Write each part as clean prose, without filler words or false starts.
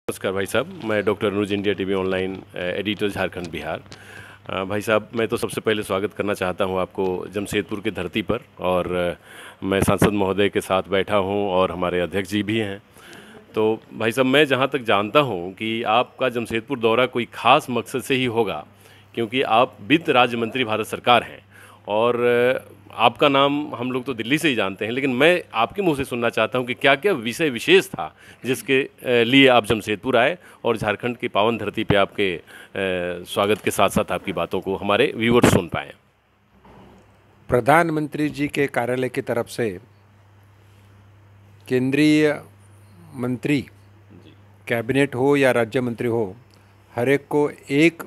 नमस्कार भाई साहब, मैं doctor Anuj India TV online editor Jharkhand Bihar. भाई साहब, मैं तो सबसे पहले स्वागत करना चाहता हूं आपको जमशेदपुर की धरती पर। और मैं सांसद महोदय के साथ बैठा हूं और हमारे अध्यक्ष जी भी हैं। तो भाई साहब, मैं जहां तक जानता हूं कि आपका जमशेदपुर दौरा कोई खास मकसद से ही होगा, क्योंकि आप वित्त राज्य मंत्री भारत सरकार हैं। और आपका नाम हम लोग तो दिल्ली से ही जानते हैं, लेकिन मैं आपके मुंह से सुनना चाहता हूं कि क्या क्या विषय विशेष था जिसके लिए आप जमशेदपुर आए और झारखंड की पावन धरती पे आपके स्वागत के साथ साथ आपकी बातों को हमारे व्यूअर्स सुन पाएँ। प्रधानमंत्री जी के कार्यालय की तरफ से केंद्रीय मंत्री, कैबिनेट हो या राज्य मंत्री हो, हर एक को एक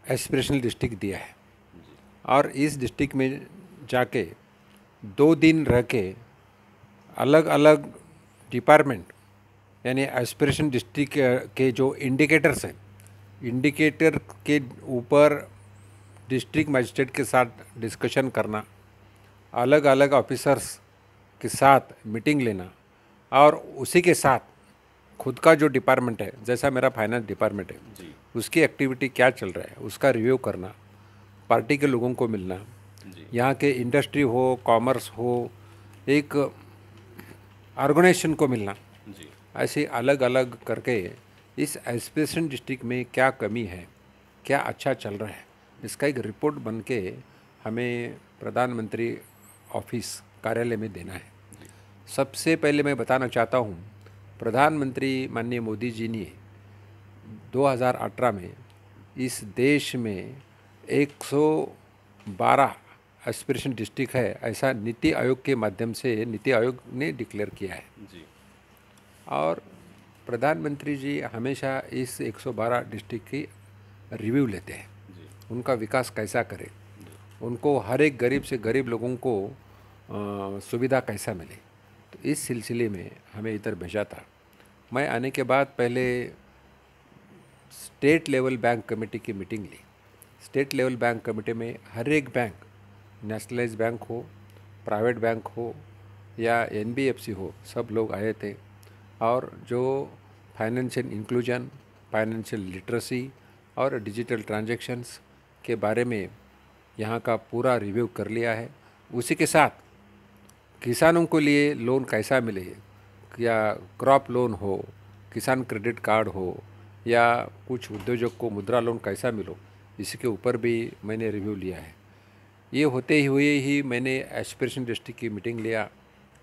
एस्पिरेशनल डिस्ट्रिक्ट दिया है। और इस डिस्ट्रिक्ट में जाके 2 दिन रह के अलग अलग डिपार्टमेंट यानी एस्पिरेशन डिस्ट्रिक्ट के जो इंडिकेटर्स हैं, इंडिकेटर के ऊपर डिस्ट्रिक्ट मजिस्ट्रेट के साथ डिस्कशन करना, अलग अलग ऑफिसर्स के साथ मीटिंग लेना, और उसी के साथ खुद का जो डिपार्टमेंट है, जैसा मेरा फाइनेंस डिपार्टमेंट है, उसकी एक्टिविटी क्या चल रहा है उसका रिव्यू करना, पार्टी के लोगों को मिलना, यहाँ के इंडस्ट्री हो, कॉमर्स हो, एक ऑर्गेनाइजेशन को मिलना, ऐसे अलग अलग करके इस एस्पिरेशन डिस्ट्रिक्ट में क्या कमी है, क्या अच्छा चल रहा है, इसका एक रिपोर्ट बन के हमें प्रधानमंत्री ऑफिस कार्यालय में देना है। सबसे पहले मैं बताना चाहता हूँ, प्रधानमंत्री माननीय मोदी जी ने 2018 में इस देश में 112 एस्पिरेशन डिस्ट्रिक्ट है ऐसा नीति आयोग के माध्यम से नीति आयोग ने डिक्लेयर किया है जी। और प्रधानमंत्री जी हमेशा इस 112 डिस्ट्रिक्ट की रिव्यू लेते हैं, उनका विकास कैसा करें, उनको हर एक गरीब से गरीब लोगों को सुविधा कैसा मिले। तो इस सिलसिले में हमें इधर भेजा था। मैं आने के बाद पहले स्टेट लेवल बैंक कमेटी की मीटिंग ली। स्टेट लेवल बैंक कमेटी में हर एक बैंक, नेशनलाइज बैंक हो, प्राइवेट बैंक हो या एनबीएफसी हो, सब लोग आए थे। और जो फाइनेंशियल इंक्लूजन, फाइनेंशियल लिटरेसी और डिजिटल ट्रांजैक्शंस के बारे में यहाँ का पूरा रिव्यू कर लिया है। उसी के साथ किसानों को लिए लोन कैसा मिले, या क्रॉप लोन हो, किसान क्रेडिट कार्ड हो, या कुछ उद्योजक को मुद्रा लोन कैसा मिलो, इसके ऊपर भी मैंने रिव्यू लिया है। ये होते ही हुए ही मैंने एस्पिरेशन डिस्ट्रिक्ट की मीटिंग लिया।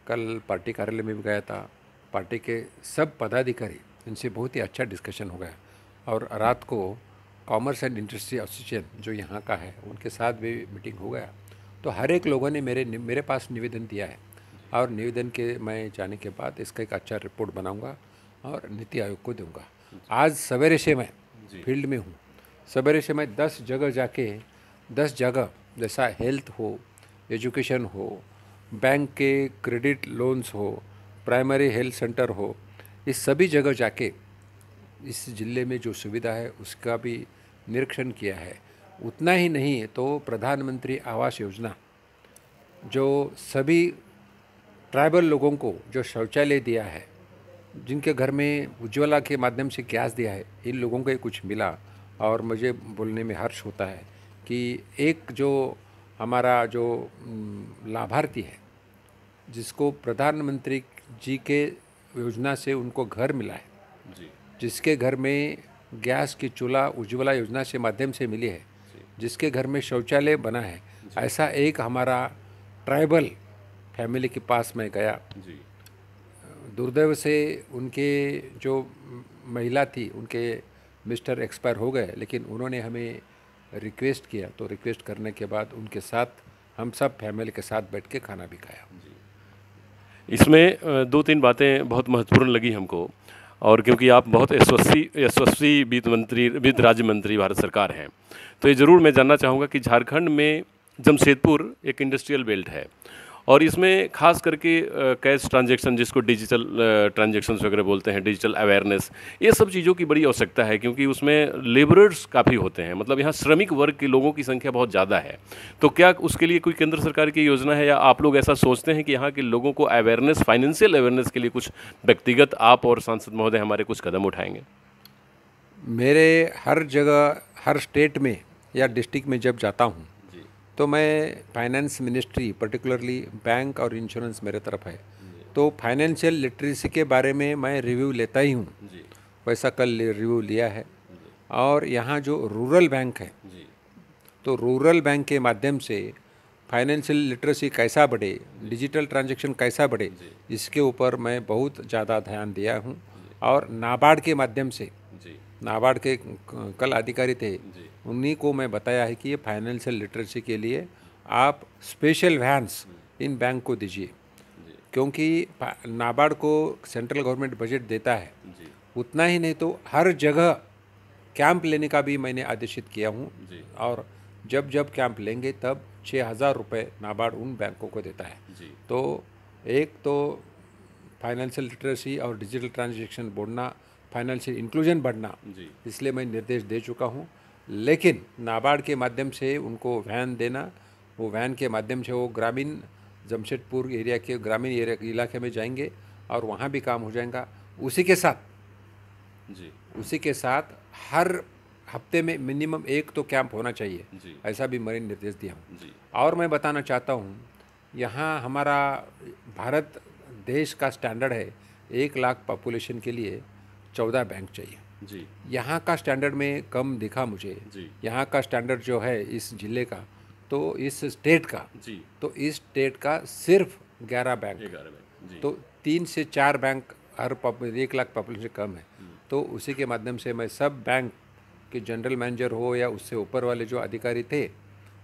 कल पार्टी कार्यालय में भी गया था। पार्टी के सब पदाधिकारी, इनसे बहुत ही अच्छा डिस्कशन हो गया। और रात को कॉमर्स एंड इंडस्ट्री एसोसिएशन जो यहाँ का है, उनके साथ भी मीटिंग हो गया। तो हर एक लोगों ने मेरे पास निवेदन दिया है, और निवेदन के मैं जाने के बाद इसका एक अच्छा रिपोर्ट बनाऊंगा और नीति आयोग को दूंगा। आज सवेरे से मैं फील्ड में हूँ। सवेरे से मैं 10 जगह जाके 10 जगह, जैसा हेल्थ हो, एजुकेशन हो, बैंक के क्रेडिट लोन्स हो, प्राइमरी हेल्थ सेंटर हो, इस सभी जगह जाके इस ज़िले में जो सुविधा है उसका भी निरीक्षण किया है। उतना ही नहीं तो प्रधानमंत्री आवास योजना जो सभी ट्राइबल लोगों को जो शौचालय दिया है, जिनके घर में उज्ज्वला के माध्यम से गैस दिया है, इन लोगों को ही कुछ मिला। और मुझे बोलने में हर्ष होता है कि एक जो हमारा जो लाभार्थी है, जिसको प्रधानमंत्री जी के योजना से उनको घर मिला है, जिसके घर में गैस की चूल्हा उज्ज्वला योजना से माध्यम से मिली है, जिसके घर में शौचालय बना है, ऐसा एक हमारा ट्राइबल फैमिली के पास मैं गया। दुर्दैव से उनके जो महिला थी, उनके मिस्टर एक्सपायर हो गए, लेकिन उन्होंने हमें रिक्वेस्ट किया। तो रिक्वेस्ट करने के बाद उनके साथ हम सब फैमिली के साथ बैठ के खाना भी खाया। इसमें 2-3 बातें बहुत महत्वपूर्ण लगी हमको। और क्योंकि आप बहुत यशस्वी वित्त राज्य मंत्री भारत सरकार हैं, तो ये ज़रूर मैं जानना चाहूँगा कि झारखंड में जमशेदपुर एक इंडस्ट्रियल बेल्ट है, और इसमें खास करके कैश ट्रांजैक्शन, जिसको डिजिटल ट्रांजैक्शंस वगैरह बोलते हैं, डिजिटल अवेयरनेस, ये सब चीज़ों की बड़ी आवश्यकता है, क्योंकि उसमें लेबरर्स काफ़ी होते हैं, मतलब यहाँ श्रमिक वर्ग के लोगों की संख्या बहुत ज़्यादा है। तो क्या उसके लिए कोई केंद्र सरकार की योजना है, या आप लोग ऐसा सोचते हैं कि यहाँ के लोगों को अवेयरनेस, फाइनेंशियल अवेयरनेस के लिए कुछ व्यक्तिगत आप और सांसद महोदय हमारे कुछ कदम उठाएंगे? मेरे हर जगह, हर स्टेट में या डिस्ट्रिक्ट में जब जाता हूँ तो मैं फाइनेंस मिनिस्ट्री, पर्टिकुलरली बैंक और इंश्योरेंस मेरे तरफ है, तो फाइनेंशियल लिटरेसी के बारे में मैं रिव्यू लेता ही हूँ। वैसा कल रिव्यू लिया है। और यहाँ जो रूरल बैंक है, तो रूरल बैंक के माध्यम से फाइनेंशियल लिटरेसी कैसा बढ़े, डिजिटल ट्रांजैक्शन कैसा बढ़े, इसके ऊपर मैं बहुत ज़्यादा ध्यान दिया हूँ। और नाबार्ड के माध्यम से, नाबार्ड के कल अधिकारी थे, उन्हीं को मैं बताया है कि ये फाइनेंशियल लिटरेसी के लिए आप स्पेशल वैन्स इन बैंक को दीजिए, क्योंकि नाबार्ड को सेंट्रल गवर्नमेंट बजट देता है, उतना ही नहीं तो हर जगह कैंप लेने का भी मैंने आदेशित किया हूँ। और जब जब कैंप लेंगे तब 6,000 रुपये नाबार्ड उन बैंकों को देता है। तो एक तो फाइनेंशियल लिटरेसी और डिजिटल ट्रांजैक्शन बढ़ना, फाइनेंशियल इंक्लूजन बढ़ना, इसलिए मैं निर्देश दे चुका हूँ। लेकिन नाबार्ड के माध्यम से उनको वैन देना, वो वैन के माध्यम से वो ग्रामीण जमशेदपुर एरिया के ग्रामीण एरिया इलाके में जाएंगे और वहाँ भी काम हो जाएगा। उसी के साथ हर हफ्ते में मिनिमम एक तो कैंप होना चाहिए, ऐसा भी मैंने निर्देश दिया हूँ। और मैं बताना चाहता हूँ, यहाँ हमारा भारत देश का स्टैंडर्ड है 1 लाख पॉपुलेशन के लिए 14 बैंक चाहिए। यहाँ का स्टैंडर्ड में कम दिखा मुझे। यहाँ का स्टैंडर्ड जो है इस जिले का, तो इस स्टेट का, तो इस स्टेट का सिर्फ 11 बैंक। तो 3 से 4 बैंक हर 1 लाख पॉपुलेशन से कम है। तो उसी के माध्यम से मैं सब बैंक के जनरल मैनेजर हो या उससे ऊपर वाले जो अधिकारी थे,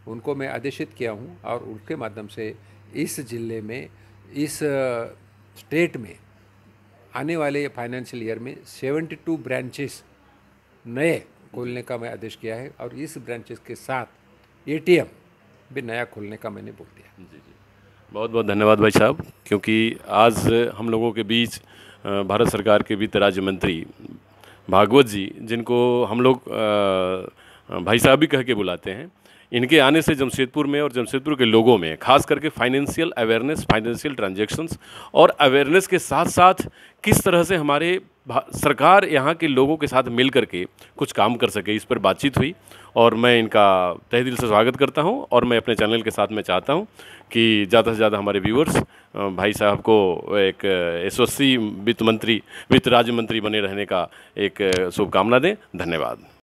उनको मैं आदेशित किया हूँ, और उनके माध्यम से इस जिले में, इस स्टेट में आने वाले फाइनेंशियल ईयर में 72 ब्रांचेस नए खोलने का मैं आदेश किया है। और इस ब्रांचेस के साथ एटीएम भी नया खोलने का मैंने बोल दिया। बहुत बहुत धन्यवाद भाई साहब, क्योंकि आज हम लोगों के बीच भारत सरकार के वित्त राज्य मंत्री भागवत जी, जिनको हम लोग भाई साहब भी कह के बुलाते हैं, इनके आने से जमशेदपुर में और जमशेदपुर के लोगों में खास करके फाइनेंशियल अवेयरनेस, फाइनेंशियल ट्रांजैक्शंस और अवेयरनेस के साथ साथ किस तरह से हमारे सरकार यहाँ के लोगों के साथ मिल करके कुछ काम कर सके, इस पर बातचीत हुई। और मैं इनका तहे दिल से स्वागत करता हूँ। और मैं अपने चैनल के साथ में चाहता हूँ कि ज़्यादा से ज़्यादा हमारे व्यूअर्स भाई साहब को एक यशस्वी वित्त राज्य मंत्री बने रहने का एक शुभकामना दें। धन्यवाद।